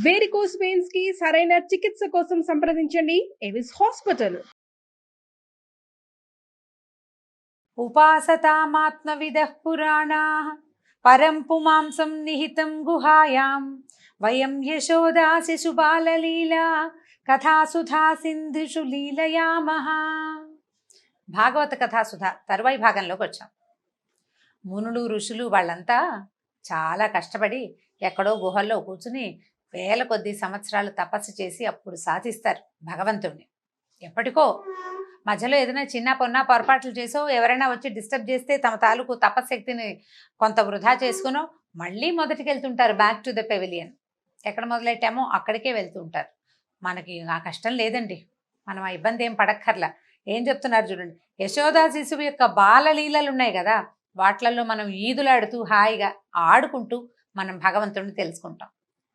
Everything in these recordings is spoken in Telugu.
వేరికోస్ వెయిన్స్ కి సరైన చికిత్స కోసం సంప్రదించండి ఎవిస్ హాస్పిటల్. ఉపాసతామాత్మవిదః పురాణాః పరం పుమాంసం నిహితం గుహాయాం వయం యశోదా శిశుబాలలీలా కథాసుధా సింధుషు లీలయామః. భాగవత కథాసుధ తరువాయి భాగంలోకి వచ్చాం. మునులు ఋషులు వాళ్ళంతా చాలా కష్టపడి ఎక్కడో గుహల్లో కూర్చుని వేల కొద్ది సంవత్సరాలు తపస్సు చేసి అప్పుడు సాధిస్తారు భగవంతుడిని. ఎప్పటికో మధ్యలో ఏదైనా చిన్న పొన్న పొరపాట్లు చేసో ఎవరైనా వచ్చి డిస్టర్బ్ చేస్తే తమ తాలూకు తపశక్తిని కొంత వృధా చేసుకునో మళ్ళీ మొదటికి వెళ్తుంటారు, బ్యాక్ టు ద పెవిలియన్. ఎక్కడ మొదలెట్టామో అక్కడికే వెళ్తూ ఉంటారు. మనకి ఆ కష్టం లేదండి, మనం ఆ ఇబ్బంది ఏం పడక్కర్లా. ఏం చెప్తున్నారు చూడండి, యశోదా శిశువు యొక్క బాలలీలలు ఉన్నాయి కదా, వాట్లలో మనం ఈదులాడుతూ హాయిగా ఆడుకుంటూ మనం భగవంతుడిని తెలుసుకుంటాం.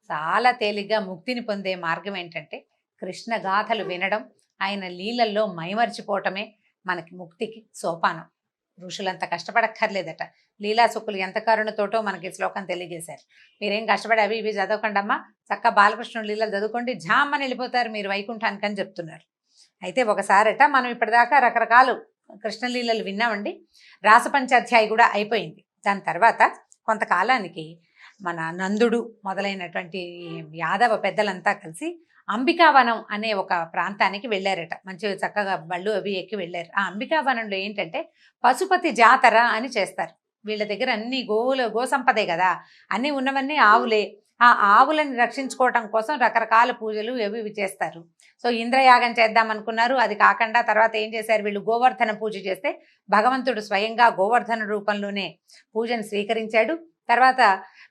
చాలా తేలిగ్గా ముక్తిని పొందే మార్గం ఏంటంటే కృష్ణ గాథలు వినడం, ఆయన లీలల్లో మైమర్చిపోవటమే మనకి ముక్తికి సోపానం. ఋషులంత కష్టపడక్కర్లేదట. లీలాసుకులు ఎంత కరుణతోటో మనకి శ్లోకం తెలియజేశారు. మీరేం కష్టపడి అవి ఇవి చదవకండి అమ్మా, చక్క బాలకృష్ణుడు లీలలు చదువుకోండి, జామ్మని వెళ్ళిపోతారు మీరు వైకుంఠానికి అని చెప్తున్నారు. అయితే ఒకసారట మనం ఇప్పటిదాకా రకరకాలు కృష్ణలీలలు విన్నామండి. రాసపంచాధ్యాయి కూడా అయిపోయింది. దాని తర్వాత కొంతకాలానికి మన నందుడు మొదలైనటువంటి యాదవ పెద్దలంతా కలిసి అంబికావనం అనే ఒక ప్రాంతానికి వెళ్ళారట. మంచి చక్కగా బళ్ళు అవి ఎక్కి వెళ్ళారు. ఆ అంబికావనంలో ఏంటంటే పశుపతి జాతర అని చేస్తారు. వీళ్ళ దగ్గర అన్ని గో సంపదే కదా, అన్నీ ఉన్నవన్నీ ఆవులే. ఆ ఆవులని రక్షించుకోవటం కోసం రకరకాల పూజలు ఇవి చేస్తారు. సో ఇంద్రయాగం చేద్దాం అనుకున్నారు, అది కాకుండా తర్వాత ఏం చేశారు వీళ్ళు, గోవర్ధన పూజ చేస్తే భగవంతుడు స్వయంగా గోవర్ధన రూపంలోనే పూజను స్వీకరించాడు. తర్వాత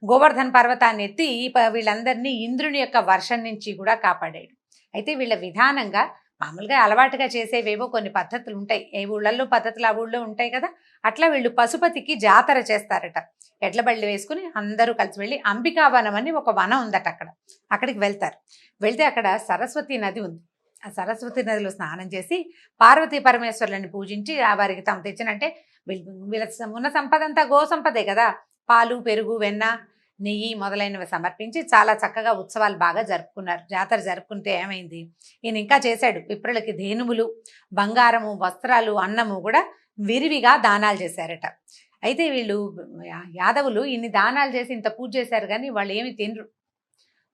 గోవర్ధన పర్వతాన్ని ఎత్తి వీళ్ళందరినీ ఇంద్రుని యొక్క వర్షం నుంచి కూడా కాపాడాడు. అయితే వీళ్ళ విధానంగా మామూలుగా అలవాటుగా చేసేవేవో కొన్ని పద్ధతులు ఉంటాయి, ఏ ఊళ్ళల్లో పద్ధతులు ఆ ఊళ్ళో ఉంటాయి కదా, అట్లా వీళ్ళు పశుపతికి జాతర చేస్తారట. ఎడ్ల బళ్ళు వేసుకుని అందరూ కలిసి వెళ్ళి అంబికావనం అని ఒక వనం ఉందట, అక్కడికి వెళ్తారు. వెళ్తే అక్కడ సరస్వతి నది ఉంది. ఆ సరస్వతి నదిలో స్నానం చేసి పార్వతీ పరమేశ్వరులని పూజించి వారికి తాము తెచ్చినంటే వీళ్ళ ఉన్న సంపద అంతా గో సంపదే కదా, పాలు పెరుగు వెన్న నెయ్యి మొదలైనవి సమర్పించి చాలా చక్కగా ఉత్సవాలు బాగా జరుపుకున్నారు. జాతర జరుపుకుంటే ఏమైంది, ఈయన ఇంకా చేశాడు, విప్రులకి ధేనువులు బంగారము వస్త్రాలు అన్నము కూడా విరివిగా దానాలు చేశారట. అయితే వీళ్ళు యాదవులు ఇన్ని దానాలు చేసి ఇంత పూజ చేశారు కానీ వాళ్ళు ఏమి తినరు,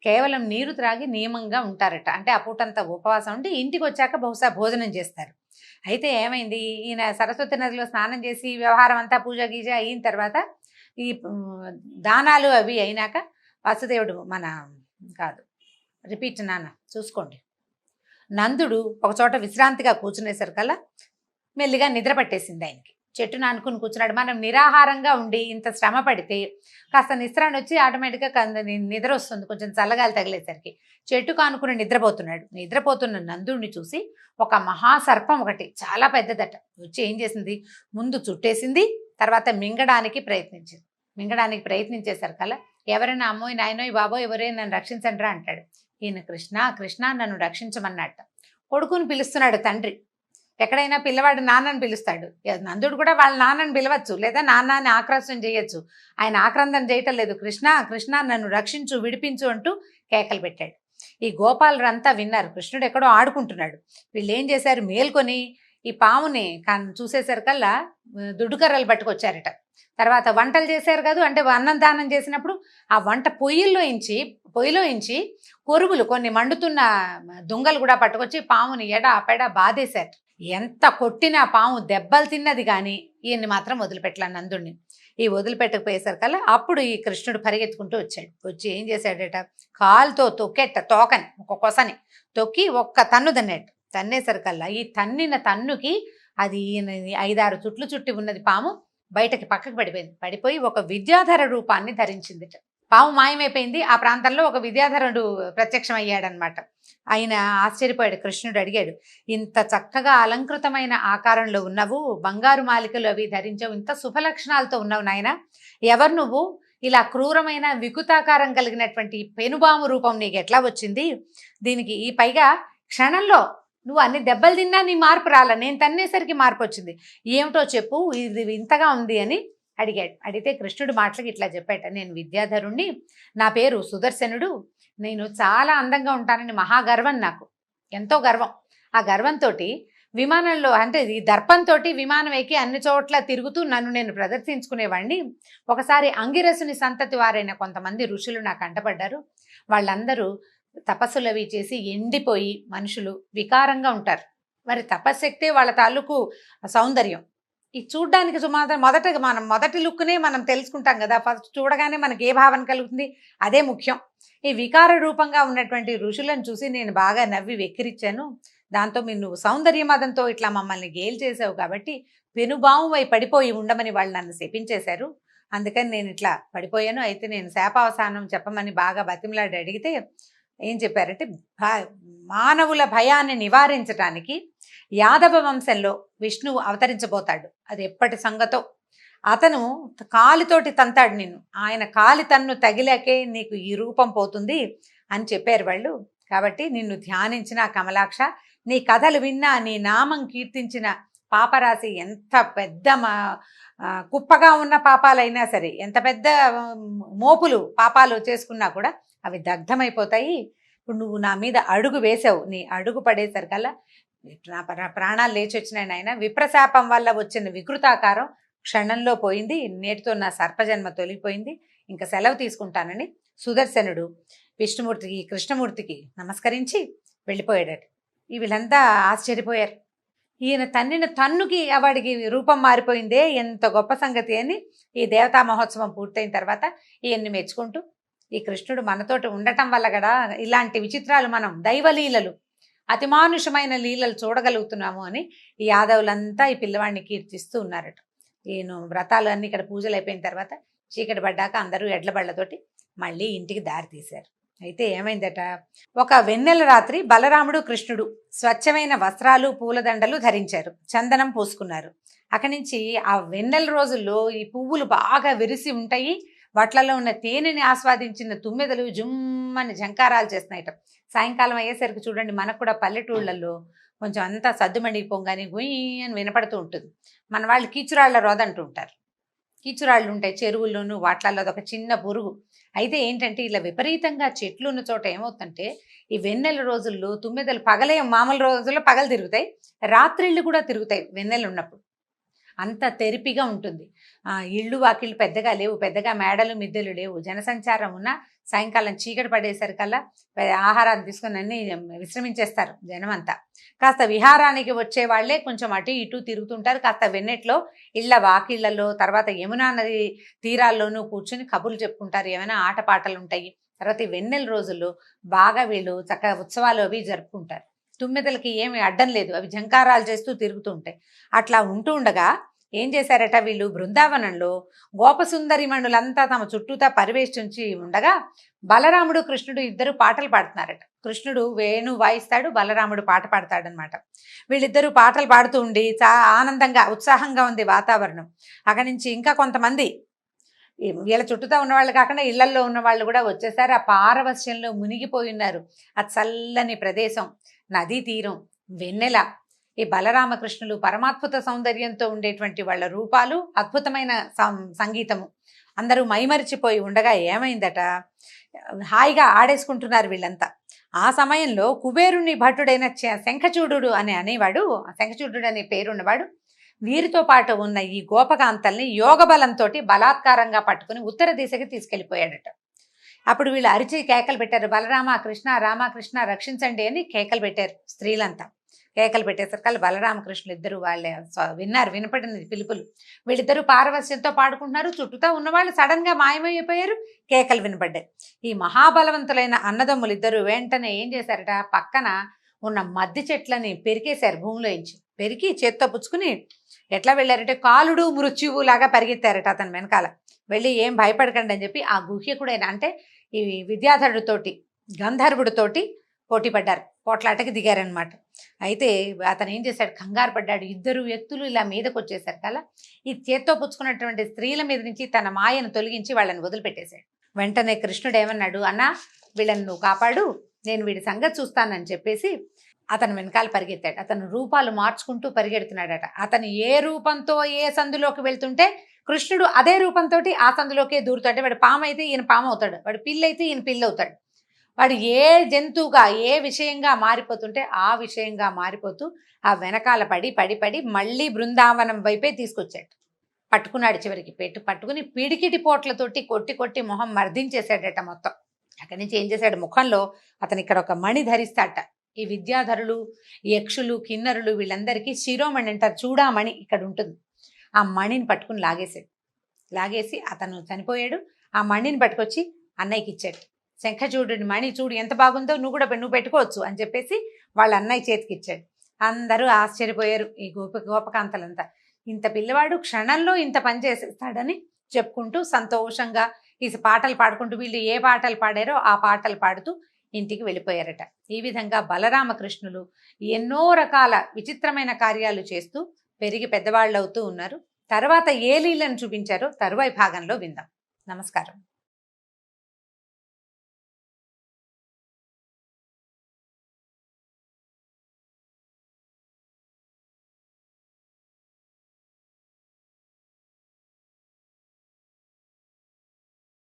కేవలం నీరు త్రాగి నియమంగా ఉంటారట. అంటే ఆ పూటంతా ఉపవాసం ఉండి ఇంటికి వచ్చాక బహుశా భోజనం చేస్తారు. అయితే ఏమైంది, ఈయన సరస్వతి నదిలో స్నానం చేసి వ్యవహారం అంతా పూజ గీజ అయిన తర్వాత ఈ దానాలు అవి అయినాక వాసుదేవుడు రిపీట్ నాన్న చూసుకోండి, నందుడు ఒక చోట విశ్రాంతిగా కూర్చునేసరికల్లా మెల్లిగా నిద్ర పట్టేసింది ఆయనకి. చెట్టును అనుకుని కూర్చున్నాడు. మనం నిరాహారంగా ఉండి ఇంత శ్రమ పడితే కాస్త నిస్త్రాన్ని వచ్చి ఆటోమేటిక్గా నిద్ర వస్తుంది, కొంచెం చల్లగాలి తగిలేసరికి. చెట్టుకు అనుకుని నిద్రపోతున్నాడు. నిద్రపోతున్న నందుడిని చూసి ఒక మహాసర్పం ఒకటి చాలా పెద్దదట వచ్చి ఏం చేసింది, ముందు చుట్టేసింది, తర్వాత మింగడానికి ప్రయత్నించేసరికల్లా ఎవరైనా అమ్మోయ్ నాయనోయ్ బాబోయ్ ఎవరైనా నన్ను రక్షించండిరా అంటాడు. ఈయన కృష్ణ కృష్ణ నన్ను రక్షించమన్నట్ట. కొడుకుని పిలుస్తున్నాడు తండ్రి. ఎక్కడైనా పిల్లవాడు నాన్నని పిలుస్తాడు, నందుడు కూడా వాళ్ళ నాన్నని పిలవచ్చు, లేదా నాన్నని ఆక్రోశం చేయొచ్చు. ఆయన ఆక్రందన చేయటం లేదు, కృష్ణ కృష్ణ నన్ను రక్షించు విడిపించు అంటూ కేకలు పెట్టాడు. ఈ గోపాలురంతా విన్నారు, కృష్ణుడు ఎక్కడో ఆడుకుంటున్నాడు. వీళ్ళు ఏం చేశారు, మేల్కొని ఈ పాముని చూసేసరికల్లా దుడ్డుకర్రలు పట్టుకొచ్చారట. తర్వాత వంటలు చేశారు కదా, అంటే అన్నం దానం చేసినప్పుడు ఆ వంట పొయ్యిలో ఇంచి కొరువులు కొన్ని మండుతున్న దుంగలు కూడా పట్టుకొచ్చి పాముని ఎడ బాధేశారు. ఎంత కొట్టినా పాము దెబ్బలు తిన్నది కానీ ఈయన్ని మాత్రం వదిలిపెట్టలే నందుడిని. ఈ వదిలిపెట్టకపోయేసరికల్లా అప్పుడు ఈ కృష్ణుడు పరిగెత్తుకుంటూ వచ్చి ఏం చేశాడట, కాలుతో తోకని ఒక కొసని తొక్కి ఒక్క తన్ను తన్నేసరికల్లా ఈ తన్నిన తన్నుకి అది 5-6 చుట్లు చుట్టి ఉన్నది పాము బయటకి పక్కకు పడిపోయి ఒక విద్యాధర రూపాన్ని ధరించిందిట. పాము మాయమైపోయింది. ఆ ప్రాంతంలో ఒక విద్యాధరుడు ప్రత్యక్షం అయ్యాడనమాట. ఆయన ఆశ్చర్యపోయాడు. కృష్ణుడు అడిగాడు, ఇంత చక్కగా అలంకృతమైన ఆకారంలో ఉన్నవు, బంగారు మాలికలు అవి ధరించావు, ఇంత శుభలక్షణాలతో ఉన్నావు నాయన, ఎవరు నువ్వు, ఇలా క్రూరమైన వికృతాకారం కలిగినటువంటి పెనుబాము రూపం నీకు ఎట్లా వచ్చింది, దీనికి ఈ పైగా క్షణంలో నువ్వు అన్ని దెబ్బలు తిన్నా నీ మార్పు రాలా, నేను తన్నేసరికి మార్పు వచ్చింది, ఏమిటో చెప్పు, ఇది ఇంతగా ఉంది అని అడిగాడు. అడిగితే కృష్ణుడు మాటలకి ఇట్లా చెప్పాట, నేను విద్యాధరుణ్ణి, నా పేరు సుదర్శనుడు, నేను చాలా అందంగా ఉంటానని మహాగర్వం నాకు, ఎంతో గర్వం. ఆ గర్వంతో విమానంలో అంటే ఈ దర్పంతో విమానం ఎక్కి అన్ని చోట్ల తిరుగుతూ నన్ను నేను ప్రదర్శించుకునేవాడిని. ఒకసారి అంగిరసుని సంతతి వారైన కొంతమంది ఋషులు నాకు అంటపడ్డారు. వాళ్ళందరూ తపస్సులు అవి చేసి ఎండిపోయి మనుషులు వికారంగా ఉంటారు. మరి తపశ్శక్తే వాళ్ళ తాలూకు సౌందర్యం. ఇది చూడ్డానికి సుమాత్రం మనం మొదటి లుక్నే మనం తెలుసుకుంటాం కదా, ఫస్ట్ చూడగానే మనకి ఏ భావన కలుగుతుంది, అదే ముఖ్యం. ఈ వికార రూపంగా ఉన్నటువంటి ఋషులను చూసి నేను బాగా నవ్వి వెక్కిరిచ్చాను. దాంతో నువ్వు సౌందర్య మదంతో ఇట్లా మమ్మల్ని గేలి చేసావు కాబట్టి పెనుబావువై పడిపోయి ఉండమని వాళ్ళు నన్ను శపించేశారు. అందుకని నేను ఇట్లా పడిపోయాను. అయితే నేను శాపావసానం చెప్పమని బాగా బతిమలాడి అడిగితే ఏం చెప్పారంటే, మానవుల భయాన్ని నివారించటానికి యాదవ వంశంలో విష్ణువు అవతరించబోతాడు. అది ఎప్పటి సంగతో. అతను కాలితోటి తంతాడు నిన్ను, ఆయన కాలి తన్ను తగిలాకే నీకు ఈ రూపం పోతుంది అని చెప్పారు వాళ్ళు. కాబట్టి నిన్ను ధ్యానించిన కమలాక్ష, నీ కథలు విన్నా, నీ నామం కీర్తించిన పాపరాశి ఎంత పెద్ద కుప్పగా ఉన్న పాపాలైనా సరే, ఎంత పెద్ద మోపులు పాపాలు చేసుకున్నా కూడా అవి దగ్ధమైపోతాయి. ఇప్పుడు నువ్వు నా మీద అడుగు వేసావు, నీ అడుగు పడేసరికల్లా నా ప్రాణాలు లేచి వచ్చినాయి నాయన. విప్రశాపం వల్ల వచ్చిన వికృతాకారం క్షణంలో పోయింది. నేటితో నా సర్పజన్మ తొలిగిపోయింది. ఇంకా సెలవు తీసుకుంటానని సుదర్శనుడు విష్ణుమూర్తికి కృష్ణమూర్తికి నమస్కరించి వెళ్ళిపోయాడట. వీళ్ళంతా ఆశ్చర్యపోయారు. ఈయన తన్నిన తన్నుకి వాడికి రూపం మారిపోయిందే, ఎంత గొప్ప సంగతి అని ఈ దేవతా మహోత్సవం పూర్తయిన తర్వాత ఈయన్ని మెచ్చుకుంటూ, ఈ కృష్ణుడు మనతోటి ఉండటం వల్ల కదా ఇలాంటి విచిత్రాలు, మనం దైవలీలలు, అతిమానుషమైన లీలలు చూడగలుగుతున్నాము అని ఈ యాదవులంతా ఈ పిల్లవాడిని కీర్తిస్తూ ఉన్నారట. ఈయన వ్రతాలు అన్ని ఇక్కడ పూజలు అయిపోయిన తర్వాత చీకటి పడ్డాక అందరూ ఎడ్ల బళ్ళతోటి మళ్ళీ ఇంటికి దారి తీశారు. అయితే ఏమైందట, ఒక వెన్నెల రాత్రి బలరాముడు కృష్ణుడు స్వచ్ఛమైన వస్త్రాలు పూలదండలు ధరించారు, చందనం పూసుకున్నారు. అక్కడి నుంచి ఆ వెన్నెల రోజుల్లో ఈ పువ్వులు బాగా విరిసి ఉంటాయి. వాట్లలో ఉన్న తేనెని ఆస్వాదించిన తుమ్మెదలు జుమ్మని జంకారాలు చేస్తున్నాయట. సాయంకాలం అయ్యేసరికి చూడండి, మనకు కూడా పల్లెటూళ్ళల్లో కొంచెం అంతా సద్దుమణిగిపోగానే గుయ్యి అని వినపడుతూ ఉంటుంది. మన వాళ్ళు కీచురాళ్ల రోదంటూ ఉంటారు. కీచురాళ్ళు ఉంటాయి చెరువుల్లోనూ, వాట్లలో అదొక చిన్న పురుగు. అయితే ఏంటంటే, ఇలా విపరీతంగా చెట్లు ఉన్న చోట ఏమవుతుందంటే, ఈ వెన్నెల రోజుల్లో తుమ్మెదలు పగలే, మామూలు రోజుల్లో పగలు తిరుగుతాయి, రాత్రిళ్ళు కూడా తిరుగుతాయి వెన్నెలు ఉన్నప్పుడు. అంత తెరిపిగా ఉంటుంది. ఇళ్ళు వాకిళ్ళు పెద్దగా లేవు, పెద్దగా మేడలు మిద్దెలు లేవు, జనసంచారం ఉన్న సాయంకాలం చీకటి పడేసరికల్లా ఆహారాన్ని తీసుకొని అన్ని విశ్రమించేస్తారు జనం అంతా. కాస్త విహారానికి వచ్చే వాళ్ళే కొంచెం అటు ఇటు తిరుగుతుంటారు. కాస్త వెన్నెట్లో ఇళ్ళ వాకిళ్లలో, తర్వాత యమునా నది తీరాల్లోనూ కూర్చుని కబుర్లు చెప్పుకుంటారు, ఏమైనా ఆటపాటలు ఉంటాయి. తర్వాత ఈ వెన్నెల రోజుల్లో బాగా వీళ్ళు చక్కగా ఉత్సవాలు అవి జరుపుకుంటారు. తుమ్మెదలకి ఏమి అడ్డం లేదు, అవి జంకారాలు చేస్తూ తిరుగుతూ ఉంటాయి. అట్లా ఉంటూ ఉండగా ఏం చేశారట, వీళ్ళు బృందావనంలో గోపసుందరి మణులంతా తమ చుట్టూతా పరివేష్టించి ఉండగా బలరాముడు కృష్ణుడు ఇద్దరు పాటలు పాడుతున్నారట. కృష్ణుడు వేణు వాయిస్తాడు, బలరాముడు పాట పాడతాడనమాట. వీళ్ళిద్దరూ పాటలు పాడుతూ ఉండి చాలా ఆనందంగా ఉత్సాహంగా ఉంది వాతావరణం. అక్కడి నుంచి ఇంకా కొంతమంది వీళ్ళ చుట్టూతా ఉన్నవాళ్ళు కాకుండా ఇళ్లల్లో ఉన్న వాళ్ళు కూడా వచ్చేసారు. ఆ పారవస్యంలో మునిగిపోయి ఉన్నారు. ఆ చల్లని ప్రదేశం, నదీ తీరం, వెన్నెల, ఈ బలరామకృష్ణులు పరమాద్భుత సౌందర్యంతో ఉండేటువంటి వాళ్ళ రూపాలు, అద్భుతమైన సంగీతము, అందరూ మైమరిచిపోయి ఉండగా ఏమైందట, హాయిగా ఆడేసుకుంటున్నారు వీళ్ళంతా. ఆ సమయంలో కుబేరుని భటుడైన శంఖచూడు అనేవాడు, శంఖచూడు అనే పేరున్నవాడు వీరితో పాటు ఉన్న ఈ గోపకాంతల్ని యోగ బలంతో బలాత్కారంగా పట్టుకుని ఉత్తర దిశకి తీసుకెళ్ళిపోయాడట. అప్పుడు వీళ్ళు అరిచి కేకలు పెట్టారు, బలరామ కృష్ణ, రామకృష్ణ రక్షించండి అని కేకలు పెట్టారు. స్త్రీలంతా కేకలు పెట్టేసరికి బలరామకృష్ణులు ఇద్దరు వాళ్ళే విన్నారు, వినపడినది పిలుపులు. వీళ్ళిద్దరూ పారవస్యంతో పాడుకుంటున్నారు. చుట్టూతా ఉన్నవాళ్ళు సడన్ గా మాయమైపోయారు, కేకలు వినపడ్డాయి. ఈ మహాబలవంతులైన అన్నదమ్ములు ఇద్దరు వెంటనే ఏం చేశారట, పక్కన ఉన్న మద్ది చెట్లని పెరికేశారు, భూమిలోంచి పెరికి చేత్తో పుచ్చుకుని ఎట్లా వెళ్ళారంటే కాలుడు మృత్యువు లాగా పరిగెత్తారట అతని వెనకాల. వెళ్ళి ఏం భయపడకండి అని చెప్పి ఆ గుహ్యకుడైన, అంటే ఈ విద్యాధరుడితోటి గంధర్వుడితోటి పోటీ పడ్డారు, పోట్లాటకి దిగారనమాట. అయితే అతను ఏం చేశాడు, కంగారు పడ్డాడు. ఇద్దరు వ్యక్తులు ఇలా మీదకి వచ్చేసారు కదా, ఈ చేత్తో పుచ్చుకున్నటువంటి స్త్రీల మీద నుంచి తన మాయను తొలగించి వాళ్ళని వదిలిపెట్టేశాడు. వెంటనే కృష్ణుడు ఏమన్నాడు, అన్నా వీళ్ళని నువ్వు కాపాడు, నేను వీడి సంగతి చూస్తానని చెప్పేసి అతను వెనకాల పరిగెత్తాడు. అతను రూపాలు మార్చుకుంటూ పరిగెడుతున్నాడట. అతను ఏ రూపంతో ఏ సందులోకి వెళ్తుంటే కృష్ణుడు అదే రూపంతో ఆ సందులోకే దూరుతాడు. వాడు పాము అయితే ఈయన పాము అవుతాడు, వాడు పిల్లి అయితే ఈయన పిల్లి అవుతాడు. వాడు ఏ జంతువుగా ఏ విషయంగా మారిపోతుంటే ఆ విషయంగా మారిపోతూ ఆ వెనకాల పడి పడి పడి మళ్ళీ బృందావనం వైపే తీసుకొచ్చాడు. పట్టుకున్నాడు, చివరికి పట్టుకుని పిడికిటి పోట్లతోటి కొట్టి కొట్టి మొహం మర్దించేశాడట మొత్తం. అక్కడి నుంచి ఏం చేశాడు, ముఖంలో అతను ఇక్కడ ఒక మణి ధరిస్తాట. ఈ విద్యాధరులు, యక్షులు, కిన్నరులు వీళ్ళందరికీ శిరోమణి అంటారు, చూడామణి ఇక్కడ ఉంటుంది. ఆ మణిని పట్టుకుని లాగేసి అతను చనిపోయాడు. ఆ మణిని పట్టుకొచ్చి అన్నయ్యకి ఇచ్చాడు. శంఖచూడుని మణి చూడు ఎంత బాగుందో, నువ్వు పెట్టుకోవచ్చు అని చెప్పేసి వాళ్ళ అన్నయ్య చేతికి ఇచ్చాడు. అందరూ ఆశ్చర్యపోయారు, ఈ గోపకాంతలంతా. ఇంత పిల్లవాడు క్షణంలో ఇంత పని చేసేస్తాడని చెప్పుకుంటూ సంతోషంగా ఈ పాటలు పాడుకుంటూ, వీళ్ళు ఏ పాటలు పాడారో ఆ పాటలు పాడుతూ ఇంటికి వెళ్ళిపోయారట. ఈ విధంగా బలరామకృష్ణులు ఎన్నో రకాల విచిత్రమైన కార్యాలు చేస్తూ పెరిగి పెద్దవాళ్ళు అవుతూ ఉన్నారు. తర్వాత ఏ లీలను చూపించారో తరువాయి భాగంలో విందాం. నమస్కారం.